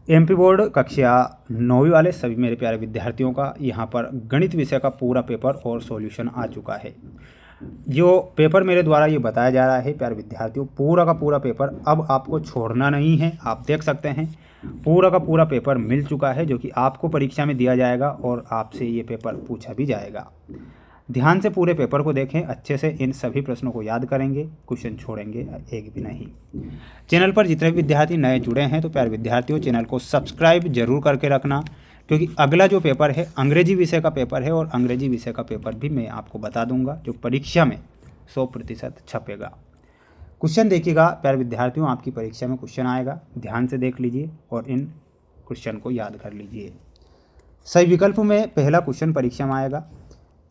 MP board कक्षा 9वीं वाले सभी मेरे प्यारे विद्यार्थियों का यहाँ पर गणित विषय का पूरा पेपर और सॉल्यूशन आ चुका है। जो पेपर मेरे द्वारा ये बताया जा रहा है प्यारे विद्यार्थियों, पूरा का पूरा पेपर अब आपको छोड़ना नहीं है। आप देख सकते हैं पूरा का पूरा पेपर मिल चुका है, जो कि आपको परीक्षा में दिया जाएगा और आपसे ये पेपर पूछा भी जाएगा। ध्यान से पूरे पेपर को देखें, अच्छे से इन सभी प्रश्नों को याद करेंगे, क्वेश्चन छोड़ेंगे एक भी नहीं। चैनल पर जितने भी विद्यार्थी नए जुड़े हैं तो प्यारे विद्यार्थियों चैनल को सब्सक्राइब जरूर करके रखना, क्योंकि अगला जो पेपर है अंग्रेजी विषय का पेपर है और अंग्रेजी विषय का पेपर भी मैं आपको बता दूंगा, जो परीक्षा में 100% छपेगा। क्वेश्चन देखिएगा प्यारे विद्यार्थियों, आपकी परीक्षा में क्वेश्चन आएगा, ध्यान से देख लीजिए और इन क्वेश्चन को याद कर लीजिए। सही विकल्प में पहला क्वेश्चन परीक्षा में आएगा,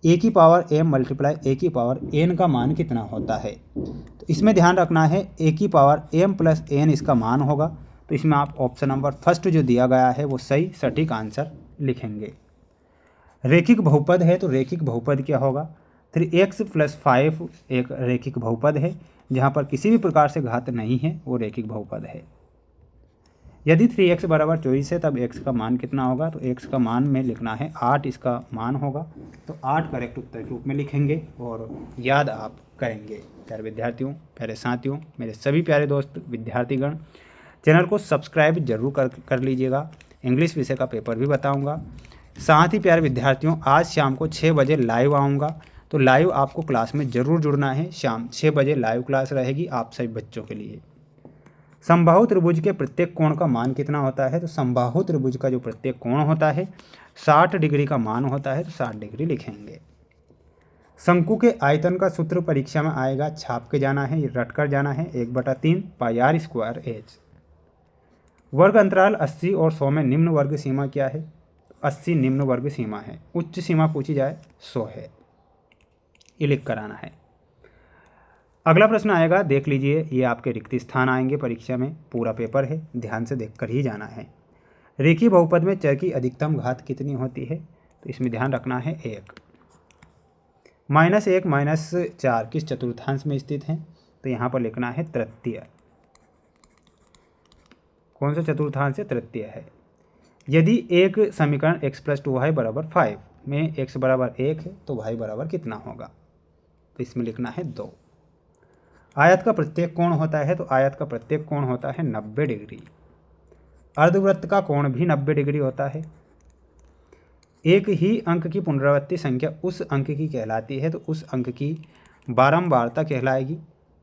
ए की पावर m मल्टीप्लाई ए की पावर n का मान कितना होता है। तो इसमें ध्यान रखना है ए की पावर m प्लस n इसका मान होगा। तो इसमें आप ऑप्शन नंबर फर्स्ट जो दिया गया है वो सही सटीक आंसर लिखेंगे। रेखिक बहुपद है तो रेखिक बहुपद क्या होगा, 3x + 5 एक रेखिक बहुपद है, जहाँ पर किसी भी प्रकार से घात नहीं है, वो रेखिक बहुपद है। यदि 3x = 24 है तब x का मान कितना होगा, तो x का मान में लिखना है 8 इसका मान होगा। तो 8 करेक्ट उत्तर के रूप में लिखेंगे और याद आप करेंगे। प्यारे विद्यार्थियों, प्यारे साथियों, मेरे सभी प्यारे दोस्त विद्यार्थीगण, चैनल को सब्सक्राइब जरूर कर लीजिएगा। इंग्लिश विषय का पेपर भी बताऊँगा। साथ ही प्यारे विद्यार्थियों, आज शाम को 6 बजे लाइव आऊँगा, तो लाइव आपको क्लास में ज़रूर जुड़ना है। शाम 6 बजे लाइव क्लास रहेगी आप सभी बच्चों के लिए। समबाहु त्रिभुज के प्रत्येक कोण का मान कितना होता है, तो समबाहु त्रिभुज का जो प्रत्येक कोण होता है 60 डिग्री का मान होता है, तो 60 डिग्री लिखेंगे। शंकु के आयतन का सूत्र परीक्षा में आएगा, छाप के जाना है, रट कर जाना है, 1/3 πr²h। वर्ग अंतराल 80 और 100 में निम्न वर्ग सीमा क्या है, 80 निम्न वर्ग सीमा है, उच्च सीमा पूछी जाए 100 है, ये लिख कर आना है। अगला प्रश्न आएगा, देख लीजिए, ये आपके रिक्त स्थान आएंगे परीक्षा में, पूरा पेपर है, ध्यान से देखकर ही जाना है। रेखीय बहुपद में चर की अधिकतम घात कितनी होती है, तो इसमें ध्यान रखना है 1। -1 - 4 किस चतुर्थांश में स्थित है, तो यहाँ पर लिखना है तृतीय। कौन सा चतुर्थांश है, तृतीय है। यदि एक समीकरण x + 2y = 5 में x = 1 है तो y बराबर कितना होगा, तो इसमें लिखना है 2। आयत का प्रत्येक कोण होता है, तो आयत का प्रत्येक कोण होता है 90 डिग्री। अर्धवृत्त का कोण भी 90 डिग्री होता है। एक ही अंक की पुनरावृत्ति संख्या उस अंक की कहलाती है, तो उस अंक की बारंबारता कहलाएगी।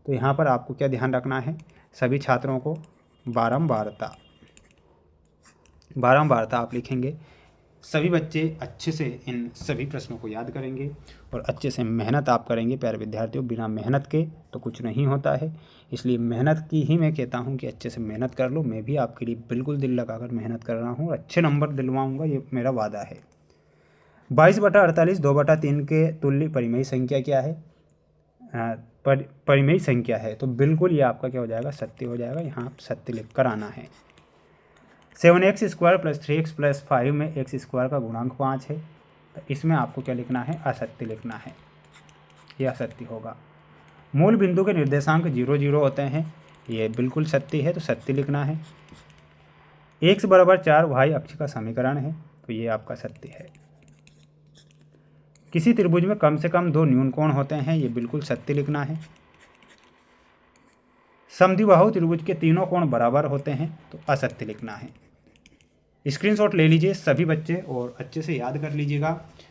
तो यहाँ पर आपको क्या ध्यान रखना है, सभी छात्रों को बारंबारता आप लिखेंगे। सभी बच्चे अच्छे से इन सभी प्रश्नों को याद करेंगे और अच्छे से मेहनत आप करेंगे। प्यारे विद्यार्थियों, बिना मेहनत के तो कुछ नहीं होता है, इसलिए मेहनत की ही मैं कहता हूं कि अच्छे से मेहनत कर लो। मैं भी आपके लिए बिल्कुल दिल लगाकर मेहनत कर रहा हूं और अच्छे नंबर दिलवाऊंगा, ये मेरा वादा है। 22/48 2/3 के तुल्य परिमेय संख्या क्या है, परिमेय संख्या है, तो बिल्कुल ये आपका क्या हो जाएगा, सत्य हो जाएगा। यहाँ आप सत्य लिख कर आना है। 7x² + 3x + 5 में x² का गुणांक 5 है, तो इसमें आपको क्या लिखना है, असत्य लिखना है, यह असत्य होगा। मूल बिंदु के निर्देशांक 0 0 होते हैं, ये बिल्कुल सत्य है, तो सत्य लिखना है। x = 4 y अक्ष का समीकरण है, तो ये आपका सत्य है। किसी त्रिभुज में कम से कम 2 न्यून कोण होते हैं, ये बिल्कुल सत्य लिखना है। समद्विबाहु त्रिभुज के तीनों कोण बराबर होते हैं, तो असत्य लिखना है। स्क्रीनशॉट ले लीजिए सभी बच्चे और अच्छे से याद कर लीजिएगा।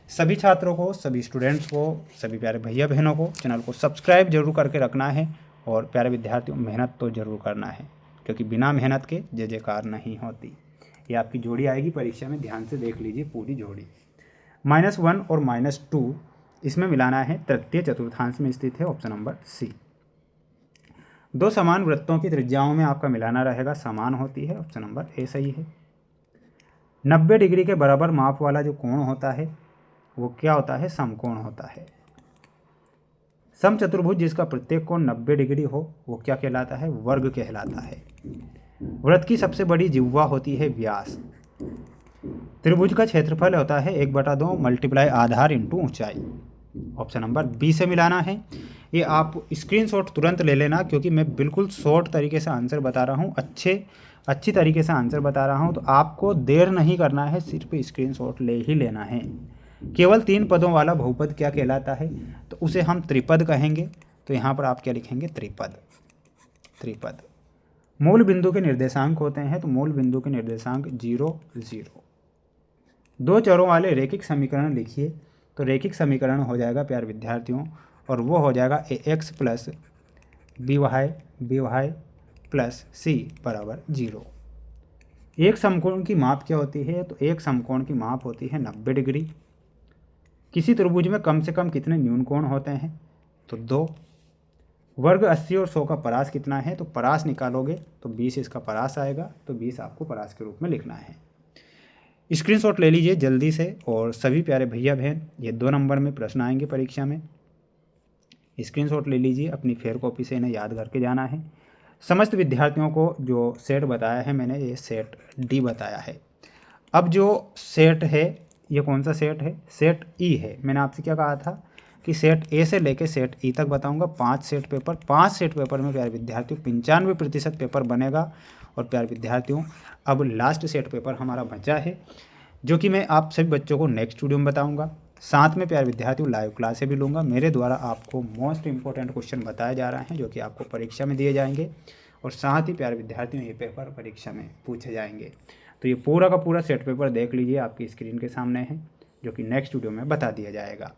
सभी छात्रों को, सभी स्टूडेंट्स को, सभी प्यारे भैया बहनों को चैनल को सब्सक्राइब जरूर करके रखना है और प्यारे विद्यार्थियों मेहनत तो जरूर करना है, क्योंकि बिना मेहनत के जय जयकार नहीं होती। ये आपकी जोड़ी आएगी परीक्षा में, ध्यान से देख लीजिए पूरी जोड़ी। -1 और -2 इसमें मिलाना है, तृतीय चतुर्थांश में स्थित है, ऑप्शन नंबर सी। 2 समान वृत्तों की त्रिज्याओं में आपका मिलाना रहेगा, समान होती है, ऑप्शन नंबर ए सही है। 90 डिग्री के बराबर माप वाला जो कोण होता है वो क्या होता है, समकोण होता है। समचतुर्भुज जिसका प्रत्येक कोण 90 डिग्री हो वो क्या कहलाता है, वर्ग कहलाता है। वृत्त की सबसे बड़ी जिह्वा होती है व्यास। त्रिभुज का क्षेत्रफल होता है 1/2 × आधार × ऊंचाई, ऑप्शन नंबर बी से मिलाना है। ये आप स्क्रीनशॉट तुरंत ले लेना, क्योंकि मैं बिल्कुल शॉर्ट तरीके से आंसर बता रहा हूँ। अच्छे अच्छी तरीके से आंसर बता रहा हूँ, तो आपको देर नहीं करना है, सिर्फ स्क्रीनशॉट ले ही लेना है। केवल 3 पदों वाला बहुपद क्या कहलाता है, तो उसे हम त्रिपद कहेंगे। तो यहाँ पर आप क्या लिखेंगे, त्रिपद। त्रिपद। मूल बिंदु के निर्देशांक होते हैं, तो मूल बिंदु के निर्देशांक 0 0। 2 चरों वाले रैखिक समीकरण लिखिए। तो रैखिक समीकरण हो जाएगा प्यारे विद्यार्थियों, और वो हो जाएगा ax plus by plus c बराबर 0। एक समकोण की माप क्या होती है, तो एक समकोण की माप होती है 90 डिग्री। किसी त्रिभुज में कम से कम कितने न्यून कोण होते हैं, तो 2। वर्ग 80 और 100 का परास कितना है, तो परास निकालोगे तो 20 इसका परास आएगा, तो 20 आपको परास के रूप में लिखना है। स्क्रीनशॉट ले लीजिए जल्दी से। और सभी प्यारे भैया बहन, ये 2 नंबर में प्रश्न आएंगे परीक्षा में, स्क्रीनशॉट ले लीजिए, अपनी फेयर कॉपी से इन्हें याद करके जाना है। समस्त विद्यार्थियों को जो सेट बताया है मैंने, ये सेट डी बताया है। अब जो सेट है, ये कौन सा सेट है, सेट ई है। मैंने आपसे क्या कहा था कि सेट ए से लेके सेट ई तक बताऊंगा। 5 सेट पेपर में प्यारे विद्यार्थियों 95% पेपर बनेगा। और प्यारे विद्यार्थियों, अब लास्ट सेट पेपर हमारा बचा है, जो कि मैं आप सभी बच्चों को नेक्स्ट वीडियो में बताऊंगा। साथ में प्यारे विद्यार्थियों लाइव क्लासें भी लूँगा। मेरे द्वारा आपको मोस्ट इंपॉर्टेंट क्वेश्चन बताए जा रहे हैं, जो कि आपको परीक्षा में दिए जाएंगे, और साथ ही प्यारे विद्यार्थियों ये पेपर परीक्षा में पूछे जाएंगे। तो ये पूरा का पूरा सेट पेपर देख लीजिए, आपकी स्क्रीन के सामने है, जो कि नेक्स्ट वीडियो में बता दिया जाएगा।